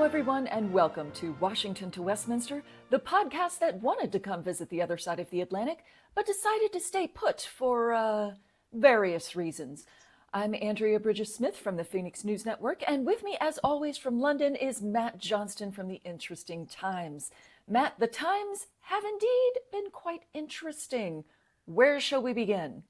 everyone, and welcome to Washington to Westminster, the podcast that wanted to come visit the other side of the Atlantic, but decided to stay put for various reasons. I'm Andrea Bridges-Smith from the Phoenix News Network, and with me, as always, from London is Matt Johnston from the Interesting Times. Matt, the Times have indeed been quite interesting. Where shall we begin?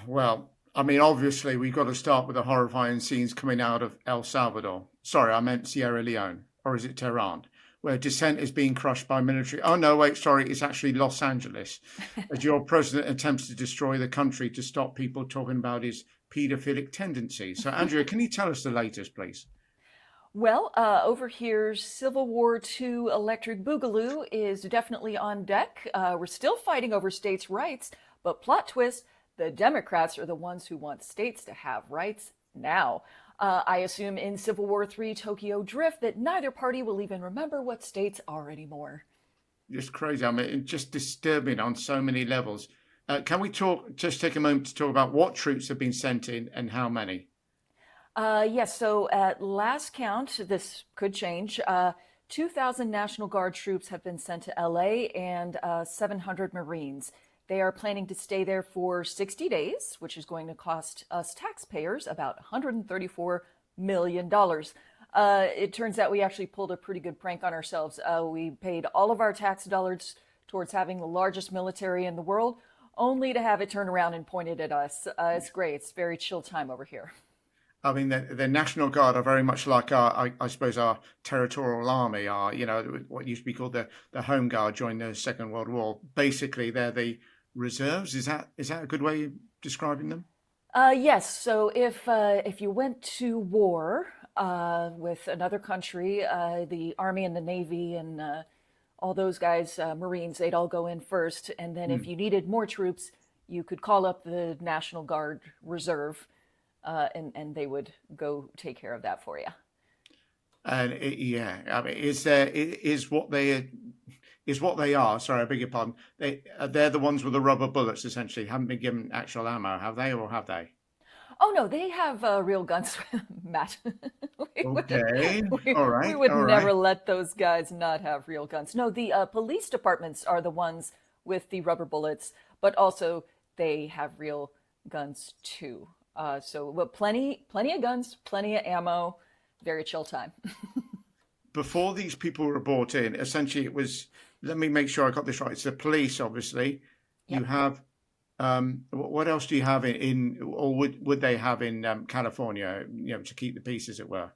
Well, I mean, obviously, we've got to start with the horrifying scenes coming out of El Salvador. Sorry, I meant Sierra Leone. Or is it Tehran? Where dissent is being crushed by military. Oh, no, wait, sorry, it's actually Los Angeles. As your president attempts to destroy the country to stop people talking about his paedophilic tendencies. So, Andrea, can you tell us the latest, please? Well, over here, Civil War II Electric Boogaloo is definitely on deck. We're still fighting over states' rights, but plot twist, the Democrats are the ones who want states to have rights now. I assume in Civil War III Tokyo Drift that neither party will even remember what states are anymore. Just crazy. I mean, it's just disturbing on so many levels. Can we just take a moment to talk about what troops have been sent in and how many? Yes, so at last count, this could change. 2,000 National Guard troops have been sent to LA and 700 Marines. They are planning to stay there for 60 days, which is going to cost us taxpayers about $134 million. It turns out we actually pulled a pretty good prank on ourselves. We paid all of our tax dollars towards having the largest military in the world, only to have it turn around and pointed at us. It's great. It's very chill time over here. I mean, the National Guard are very much like I suppose, our territorial army, are, what used to be called the Home Guard during the Second World War. Basically, they're the reserves. Is that a good way of describing them? Yes. So if you went to war with another country, the Army and the Navy and all those guys, Marines, they'd all go in first. And then if you needed more troops, you could call up the National Guard Reserve, and they would go take care of that for you. And I mean, is what they are. Sorry, I beg your pardon. They're the ones with the rubber bullets. Essentially, haven't been given actual ammo, have they, or have they? Oh no, they have real guns, Matt. Okay, all We right, would all never right. let those guys not have real guns. No, the police departments are the ones with the rubber bullets, but also they have real guns too. So plenty of guns, plenty of ammo, very chill time. Before these people were brought in, essentially it was. Let me make sure I got this right. It's the police, obviously. You Yep. have. What else do you have or would they have in California? To keep the peace, as it were.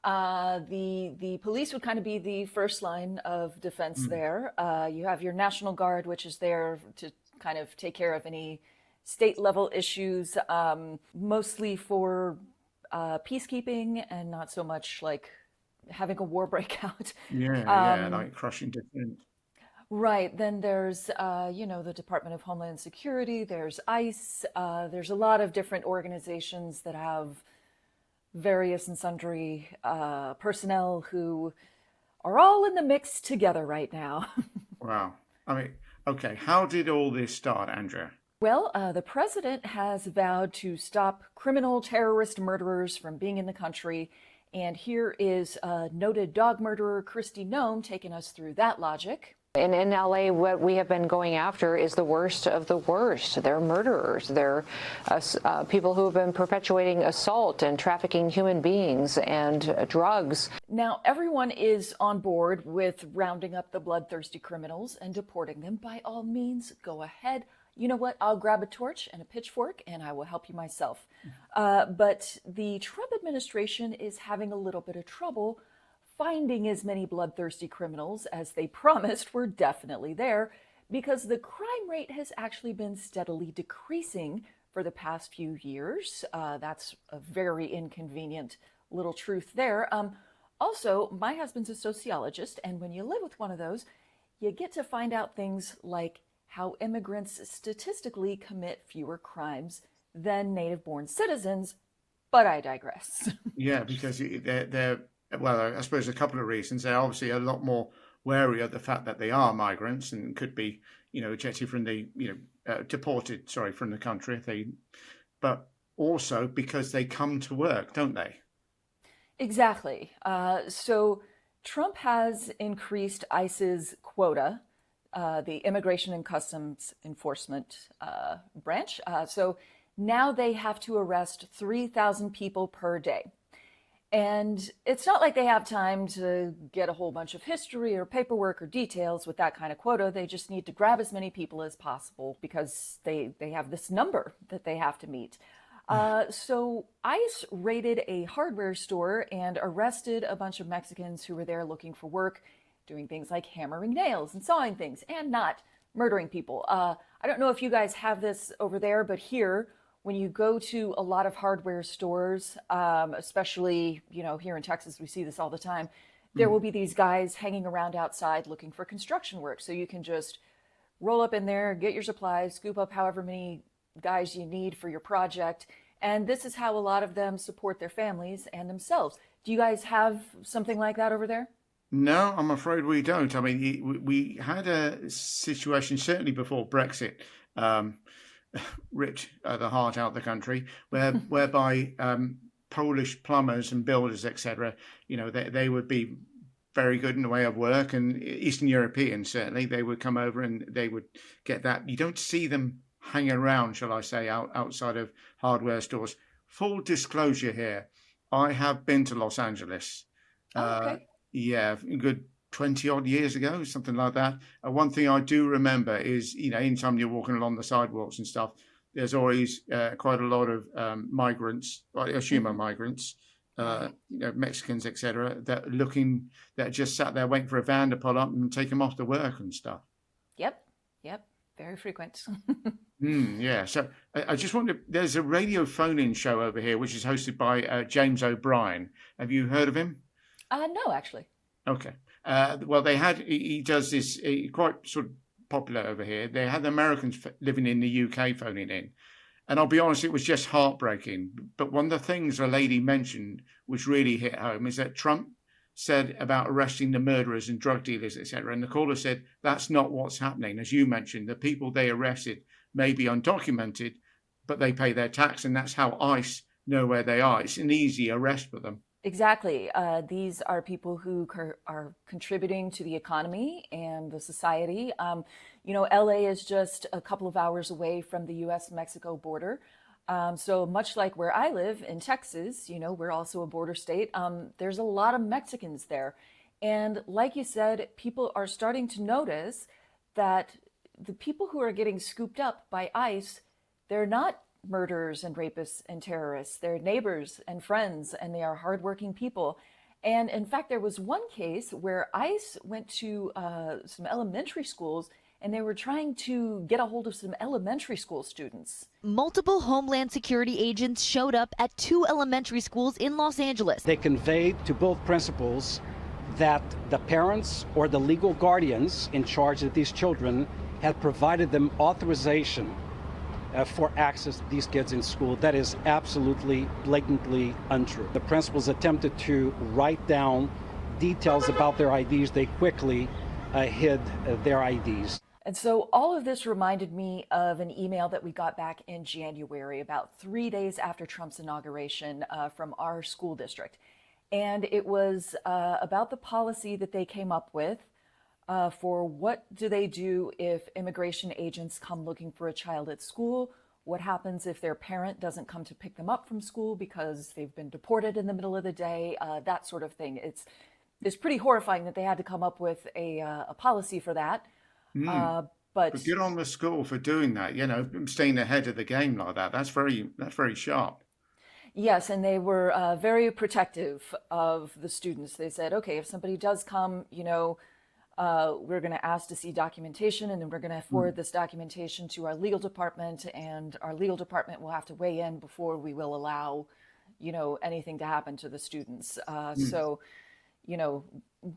The police would kind of be the first line of defense there. You have your National Guard, which is there to kind of take care of any state level issues, mostly for peacekeeping and not so much like having a war break out. Yeah, like crushing different. Right. Then there's, the Department of Homeland Security, there's ICE, there's a lot of different organizations that have various and sundry personnel who are all in the mix together right now. Wow. I mean, okay. How did all this start, Andrea? Well, the president has vowed to stop criminal terrorist murderers from being in the country. And here is noted dog murderer Kristi Noem taking us through that logic. In LA, what we have been going after is the worst of the worst. They're murderers. They're people who have been perpetuating assault and trafficking human beings and drugs. Now, everyone is on board with rounding up the bloodthirsty criminals and deporting them. By all means, go ahead. You know what? I'll grab a torch and a pitchfork and I will help you myself. But the Trump administration is having a little bit of trouble finding as many bloodthirsty criminals as they promised were definitely there, because the crime rate has actually been steadily decreasing for the past few years. That's a very inconvenient little truth there. Also, my husband's a sociologist, and when you live with one of those, you get to find out things like how immigrants statistically commit fewer crimes than native-born citizens, but I digress. Yeah, because they're well, I suppose a couple of reasons. They're obviously a lot more wary of the fact that they are migrants and could be, ejected from the, deported, from the country if they, but also because they come to work, don't they? Exactly. So Trump has increased ICE's quota, the Immigration and Customs Enforcement branch. So now they have to arrest 3,000 people per day. And it's not like they have time to get a whole bunch of history or paperwork or details with that kind of quota. They just need to grab as many people as possible because they have this number that they have to meet. So ICE raided a hardware store and arrested a bunch of Mexicans who were there looking for work, doing things like hammering nails and sawing things and not murdering people. I don't know if you guys have this over there, but here, when you go to a lot of hardware stores, especially, here in Texas, we see this all the time, there will be these guys hanging around outside looking for construction work. So you can just roll up in there, get your supplies, scoop up however many guys you need for your project. And this is how a lot of them support their families and themselves. Do you guys have something like that over there? No, I'm afraid we don't. I mean, we had a situation certainly before Brexit, um, ripped the heart out of the country, whereby Polish plumbers and builders, etc., they would be very good in the way of work, and Eastern Europeans certainly, they would come over and they would get that. You don't see them hanging around, shall I say, outside of hardware stores. Full disclosure here, I have been to Los Angeles. Oh, okay. Yeah, a good 20 odd years ago, something like that. One thing I do remember is, anytime you're walking along the sidewalks and stuff, there's always quite a lot of migrants, I assume are migrants, Right. Mexicans, etc., that just sat there waiting for a van to pull up and take them off to work and stuff. Yep. Yep. Very frequent. Yeah. So I just wonder, there's a radio phone-in show over here, which is hosted by James O'Brien. Have you heard of him? No, actually. Okay. Well, he does this quite sort of popular over here. They had Americans living in the UK phoning in. And I'll be honest, it was just heartbreaking. But one of the things a lady mentioned which really hit home is that Trump said about arresting the murderers and drug dealers, etc. And the caller said, that's not what's happening. As you mentioned, the people they arrested may be undocumented, but they pay their tax. And that's how ICE know where they are. It's an easy arrest for them. Exactly. These are people who are contributing to the economy and the society. LA is just a couple of hours away from the US-Mexico border. So much like where I live in Texas, we're also a border state. There's a lot of Mexicans there. And like you said, people are starting to notice that the people who are getting scooped up by ICE, they're not murderers and rapists and terrorists. They're neighbors and friends, and they are hardworking people. And in fact, there was one case where ICE went to some elementary schools, and they were trying to get a hold of some elementary school students. Multiple Homeland Security agents showed up at 2 elementary schools in Los Angeles. They conveyed to both principals that the parents or the legal guardians in charge of these children had provided them authorization for access to these kids in school. That is absolutely blatantly untrue. The principals attempted to write down details about their IDs. They quickly hid their IDs. And so all of this reminded me of an email that we got back in January, about 3 days after Trump's inauguration, from our school district. And it was about the policy that they came up with for what do they do if immigration agents come looking for a child at school? What happens if their parent doesn't come to pick them up from school because they've been deported in the middle of the day? That sort of thing. It's pretty horrifying that they had to come up with a policy for that. But good on the school for doing that. Staying ahead of the game like that. That's very sharp. yes, and they were very protective of the students. They said, okay, if somebody does come, we're going to ask to see documentation, and then we're going to forward this documentation to our legal department, and our legal department will have to weigh in before we will allow, anything to happen to the students. So,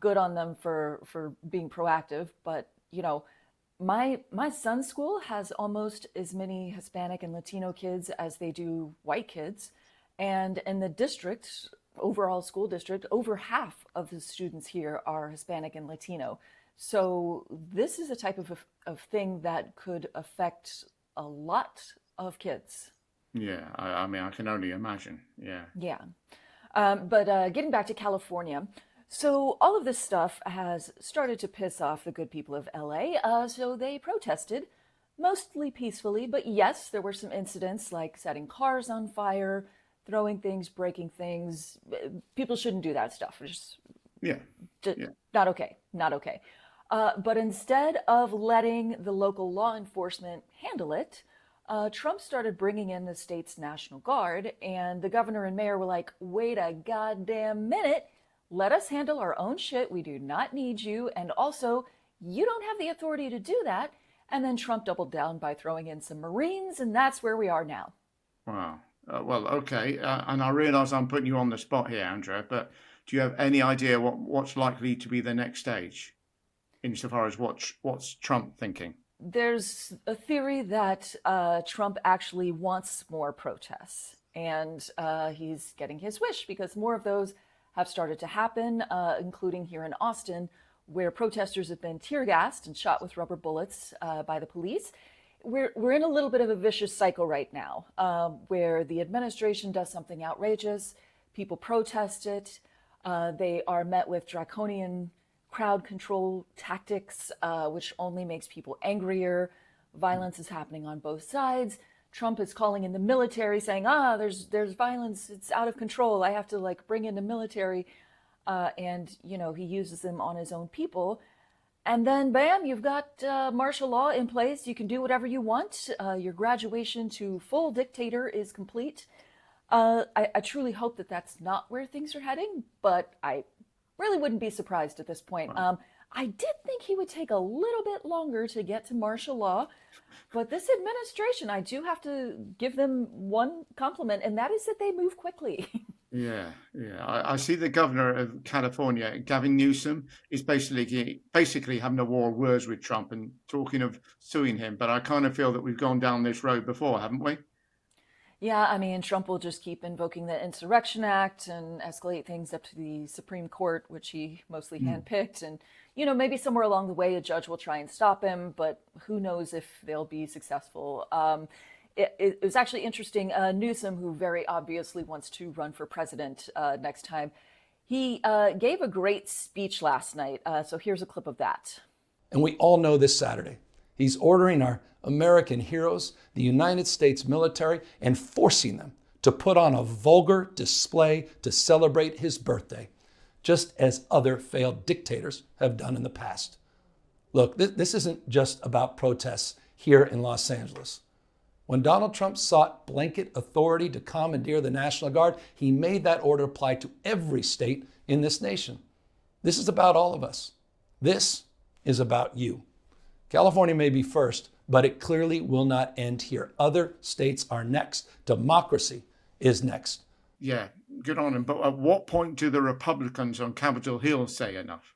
good on them for being proactive. But, my son's school has almost as many Hispanic and Latino kids as they do white kids. And in the district, overall school district, over half of the students here are Hispanic and Latino. So this is a type of thing that could affect a lot of kids. Yeah, I mean, I can only imagine. Yeah. Yeah. But getting back to California, so all of this stuff has started to piss off the good people of LA, so they protested, mostly peacefully, but yes, there were some incidents like setting cars on fire, throwing things, breaking things. People shouldn't do that stuff. It's Yeah. just Yeah. not okay, not okay. But instead of letting the local law enforcement handle it, Trump started bringing in the state's National Guard, and the governor and mayor were like, wait a goddamn minute, let us handle our own shit. We do not need you. And also, you don't have the authority to do that. And then Trump doubled down by throwing in some Marines, and that's where we are now. Wow. Well, okay. And I realize I'm putting you on the spot here, Andrea, but do you have any idea what's likely to be the next stage insofar as what's Trump thinking? There's a theory that Trump actually wants more protests, and he's getting his wish because more of those have started to happen, including here in Austin, where protesters have been tear gassed and shot with rubber bullets by the police. We're in a little bit of a vicious cycle right now, where the administration does something outrageous, people protest it, they are met with draconian crowd control tactics, which only makes people angrier. Violence is happening on both sides. Trump is calling in the military, saying, there's violence, it's out of control, I have to bring in the military. And he uses them on his own people. And then bam, you've got martial law in place. You can do whatever you want. Your graduation to full dictator is complete. I truly hope that that's not where things are heading, but I really wouldn't be surprised at this point. I did think he would take a little bit longer to get to martial law, but this administration, I do have to give them one compliment, and that is that they move quickly. Yeah. I see the governor of California, Gavin Newsom, is basically having a war of words with Trump and talking of suing him. But I kind of feel that we've gone down this road before, haven't we? Yeah, I mean, Trump will just keep invoking the Insurrection Act and escalate things up to the Supreme Court, which he mostly handpicked. And, maybe somewhere along the way, a judge will try and stop him, but who knows if they'll be successful. It was actually interesting. Newsom, who very obviously wants to run for president next time, he gave a great speech last night. So here's a clip of that. And we all know this Saturday, he's ordering our American heroes, the United States military, and forcing them to put on a vulgar display to celebrate his birthday, just as other failed dictators have done in the past. Look, this isn't just about protests here in Los Angeles. When Donald Trump sought blanket authority to commandeer the National Guard, he made that order apply to every state in this nation. This is about all of us. This is about you. California may be first, but it clearly will not end here. Other states are next. Democracy is next. Yeah, good on him. But at what point do the Republicans on Capitol Hill say enough?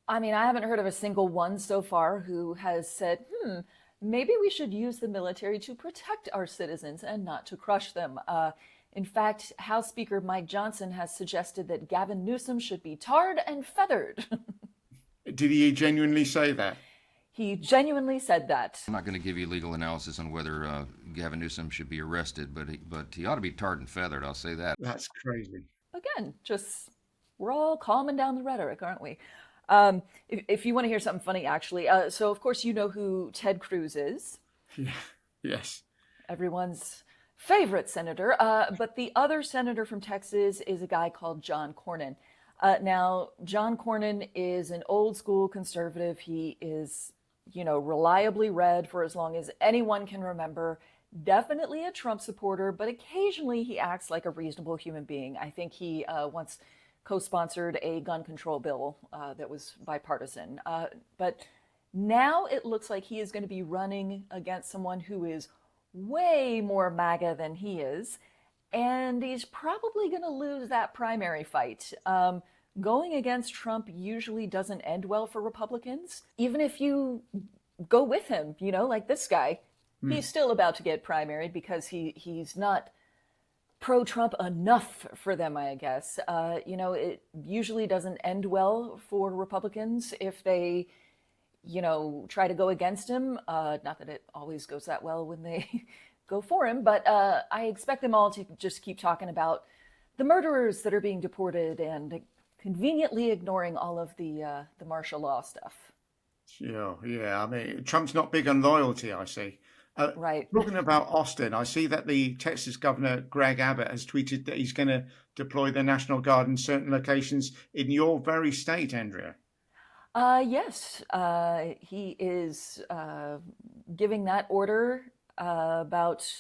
I mean, I haven't heard of a single one so far who has said, maybe we should use the military to protect our citizens and not to crush them. In fact, House Speaker Mike Johnson has suggested that Gavin Newsom should be tarred and feathered. Did he genuinely say that? He genuinely said that. I'm not going to give you legal analysis on whether Gavin Newsom should be arrested, but he ought to be tarred and feathered, I'll say that. That's crazy. Again, we're all calming down the rhetoric, aren't we? If you want to hear something funny, actually, so of course you know who Ted Cruz is. Yeah. Yes. Everyone's favorite senator. But the other senator from Texas is a guy called John Cornyn. Now, John Cornyn is an old school conservative. He is, reliably red for as long as anyone can remember. Definitely a Trump supporter, but occasionally he acts like a reasonable human being. I think he once co-sponsored a gun control bill that was bipartisan. But now it looks like he is going to be running against someone who is way more MAGA than he is. And he's probably going to lose that primary fight. Going against Trump usually doesn't end well for Republicans. Even if you go with him, like this guy, he's still about to get primaried because he's not pro-Trump enough for them, I guess. It usually doesn't end well for Republicans if they, try to go against him. Not that it always goes that well when they go for him, but I expect them all to just keep talking about the murderers that are being deported and conveniently ignoring all of the martial law stuff. Sure, yeah. I mean, Trump's not big on loyalty, I see. Right. Talking about Austin, I see that the Texas governor, Greg Abbott, has tweeted that he's going to deploy the National Guard in certain locations in your very state, Andrea. Yes, he is giving that order about,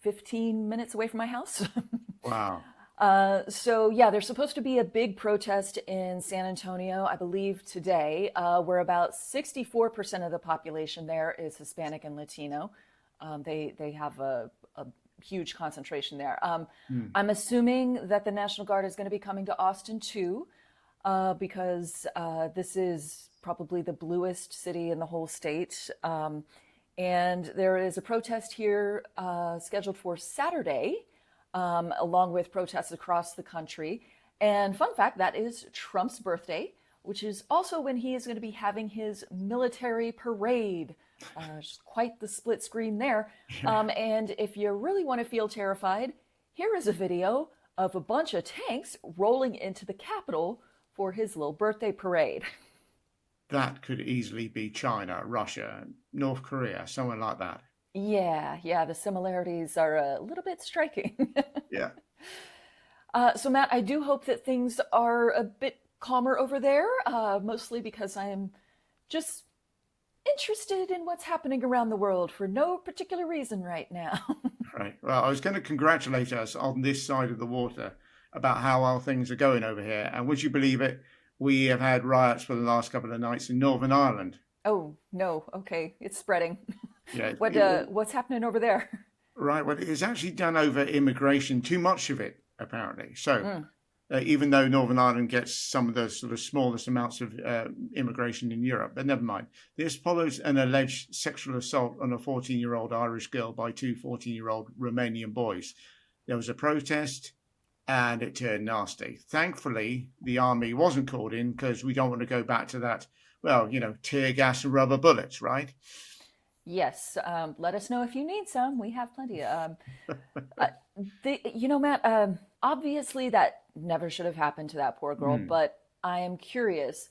15 minutes away from my house. Wow. So yeah, there's supposed to be a big protest in San Antonio, I believe today, where about 64% of the population there is Hispanic and Latino. They have a huge concentration there. I'm assuming that the National Guard is going to be coming to Austin too, because this is probably the bluest city in the whole state. And there is a protest here scheduled for Saturday, along with protests across the country. And fun fact, that is Trump's birthday, which is also when he is going to be having his military parade. Quite the split screen there. And if you really want to feel terrified, here is a video of a bunch of tanks rolling into the Capitol for his little birthday parade. That could easily be China, Russia, North Korea, somewhere like that. Yeah, the similarities are a little bit striking. Yeah. So Matt, I do hope that things are a bit calmer over there, mostly because I am just interested in what's happening around the world for no particular reason right now. Right. Well, I was going to congratulate us on this side of the water about how well things are going over here. And would you believe it? We have had riots for the last couple of nights in Northern Ireland. Oh, no. Okay. It's spreading. Yeah. What's happening over there? Right. Well, it's actually done over immigration, too much of it, apparently. So even though Northern Ireland gets some of the sort of smallest amounts of immigration in Europe, but never mind. This follows an alleged sexual assault on a 14-year-old Irish girl by two 14-year-old Romanian boys. There was a protest and it turned nasty. Thankfully, the army wasn't called in because we don't want to go back to that, well, tear gas and rubber bullets, right? Yes. Let us know if you need some. We have plenty. Matt, obviously that never should have happened to that poor girl, but I am curious,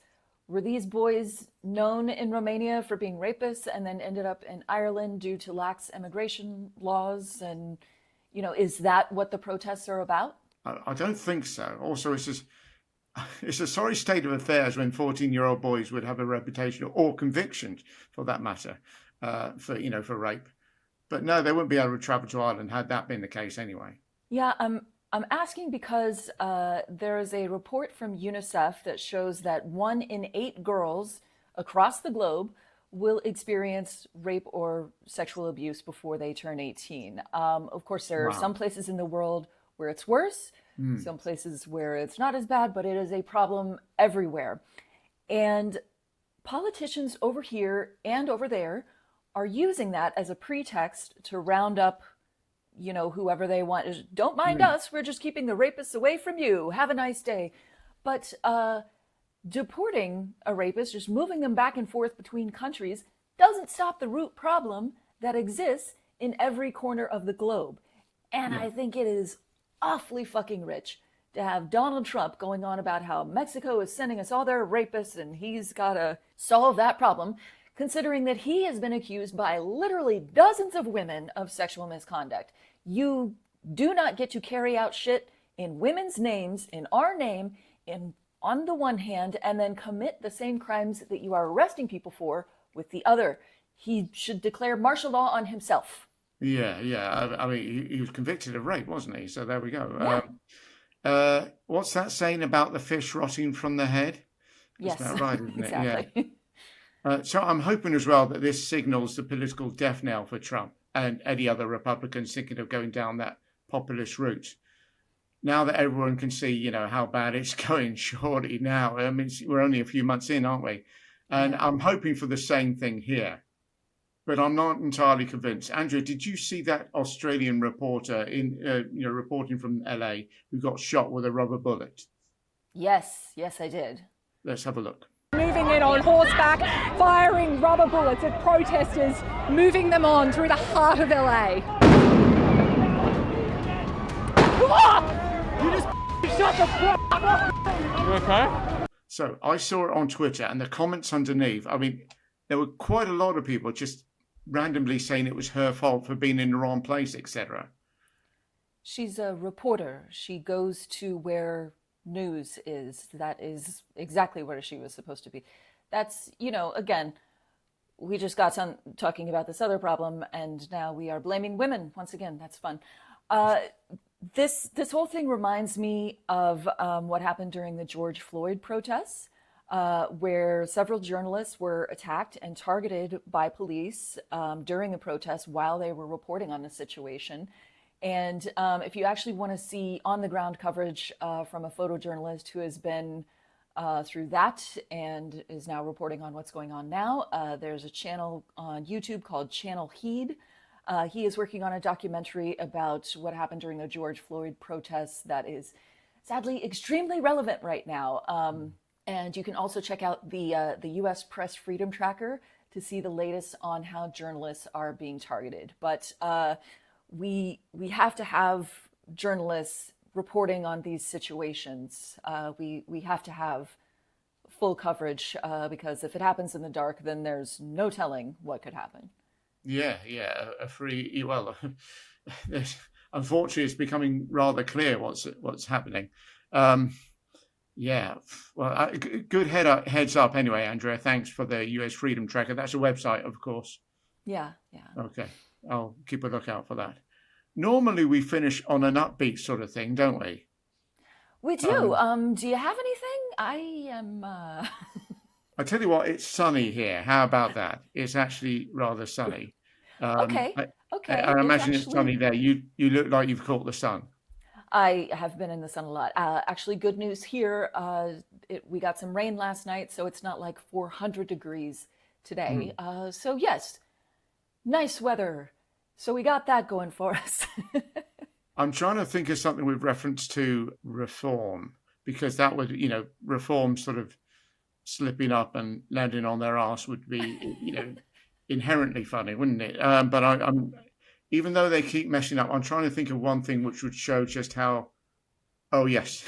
were these boys known in Romania for being rapists and then ended up in Ireland due to lax immigration laws? And, is that what the protests are about? I don't think so. Also, it's a sorry state of affairs when 14-year-old boys would have a reputation or convictions, for that matter, for rape. But no, they wouldn't be able to travel to Ireland had that been the case anyway. Yeah, I'm asking because there is a report from UNICEF that shows that 1 in 8 girls across the globe will experience rape or sexual abuse before they turn 18. Of course, there are some places in the world where it's worse, some places where it's not as bad, but it is a problem everywhere. And politicians over here and over there are using that as a pretext to round up, whoever they want. Don't mind us, we're just keeping the rapists away from you. Have a nice day. But deporting a rapist, just moving them back and forth between countries, doesn't stop the root problem that exists in every corner of the globe. And I think it is awfully fucking rich to have Donald Trump going on about how Mexico is sending us all their rapists and he's got to solve that problem, considering that he has been accused by literally dozens of women of sexual misconduct. You do not get to carry out shit in women's names, in our name, on the one hand, and then commit the same crimes that you are arresting people for with the other. He should declare martial law on himself. Yeah. I mean, he was convicted of rape, wasn't he? So there we go. Yeah. What's that saying about the fish rotting from the head? Yes, That's right, isn't it? exactly. Yeah. So I'm hoping as well that this signals the political death knell for Trump and any other Republicans thinking of going down that populist route. Now that everyone can see, how bad it's going, surely now. I mean, we're only a few months in, aren't we? And I'm hoping for the same thing here. But I'm not entirely convinced. Andrea, did you see that Australian reporter reporting from LA who got shot with a rubber bullet? Yes, I did. Let's have a look. Moving in on horseback, firing rubber bullets at protesters, moving them on through the heart of LA. You okay? So I saw it on Twitter, and the comments underneath, I mean, there were quite a lot of people just randomly saying it was her fault for being in the wrong place, etc. She's a reporter. She goes to where news is. That is exactly where she was supposed to be. That's, again, we just got on talking about this other problem, and now we are blaming women once again. That's fun. This whole thing reminds me of what happened during the George Floyd protests, where several journalists were attacked and targeted by police during the protests while they were reporting on the situation. And if you actually want to see on-the-ground coverage from a photojournalist who has been through that and is now reporting on what's going on now, there's a channel on YouTube called Channel Heed. He is working on a documentary about what happened during the George Floyd protests that is sadly extremely relevant right now. And you can also check out the U.S. Press Freedom Tracker to see the latest on how journalists are being targeted. But we have to have journalists reporting on these situations. We have to have full coverage because if it happens in the dark, then there's no telling what could happen. Yeah, well, unfortunately, it's becoming rather clear what's happening. Yeah, well, good heads up anyway, Andrea. Thanks for the US Freedom Tracker. That's a website, of course. Yeah. Okay, I'll keep a lookout for that. Normally, we finish on an upbeat sort of thing, don't we? We do. Do you have anything? I am... I tell you what, it's sunny here. How about that? It's actually rather sunny. Okay. I imagine it's sunny there. You look like you've caught the sun. I have been in the sun a lot. Actually, good news here. We got some rain last night, so it's not like 400 degrees today. So yes, nice weather. So we got that going for us. I'm trying to think of something with reference to reform, because that would, reform sort of slipping up and landing on their ass would be, inherently funny, wouldn't it? But I'm even though they keep messing up, I'm trying to think of one thing which would show just how. Oh yes,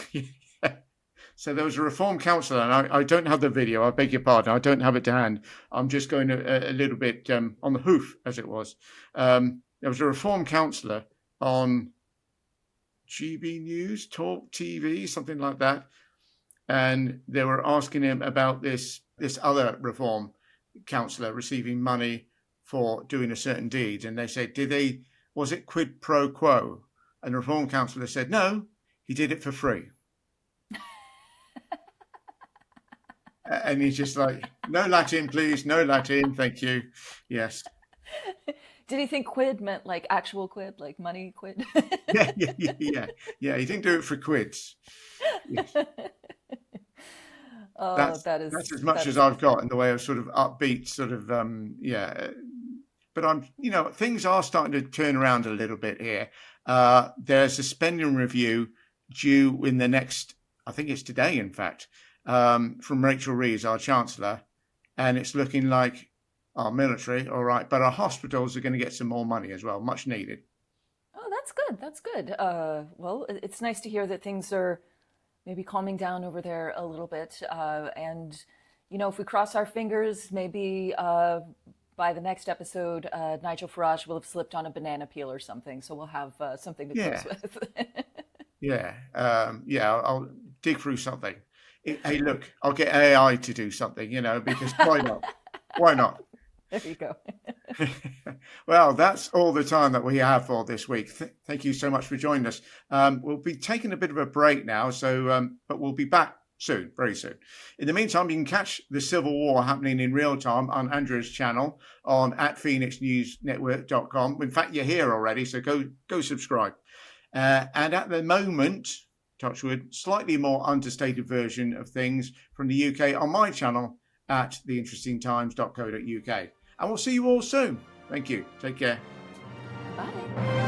so there was a reform councillor, and I don't have the video. I beg your pardon. I don't have it to hand. I'm just going a little bit on the hoof, as it was. There was a reform councillor on GB News, Talk TV, something like that. And they were asking him about this other reform councillor receiving money for doing a certain deed. And they said, was it quid pro quo? And the reform councillor said, no, he did it for free. And he's just like, no Latin, please. No Latin. Thank you. Yes. Did he think quid meant like actual quid, like money quid? Yeah. He didn't do it for quids. Yes. Oh, that's as much as I've got in the way of sort of upbeat sort of but I'm things are starting to turn around a little bit here. There's a spending review due in the next, I think it's today in fact, from Rachel Reeves, our Chancellor, and it's looking like our military, all right, but our hospitals are going to get some more money as well, much needed. Oh, that's good. Well, it's nice to hear that things are maybe calming down over there a little bit. And, if we cross our fingers, maybe by the next episode, Nigel Farage will have slipped on a banana peel or something. So we'll have something to close with. I'll dig through something. Hey, look, I'll get AI to do something, because why not? Why not? There you go. Well, that's all the time that we have for this week. Thank you so much for joining us. We'll be taking a bit of a break now, but we'll be back soon, very soon. In the meantime, you can catch the Civil War happening in real time on Andrea's channel on @phoenixnewsnetwork.com. In fact, you're here already, so go subscribe. And at the moment, touchwood, slightly more understated version of things from the UK on my channel at theinterestingtimes.co.uk. And we'll see you all soon. Thank you. Take care. Bye.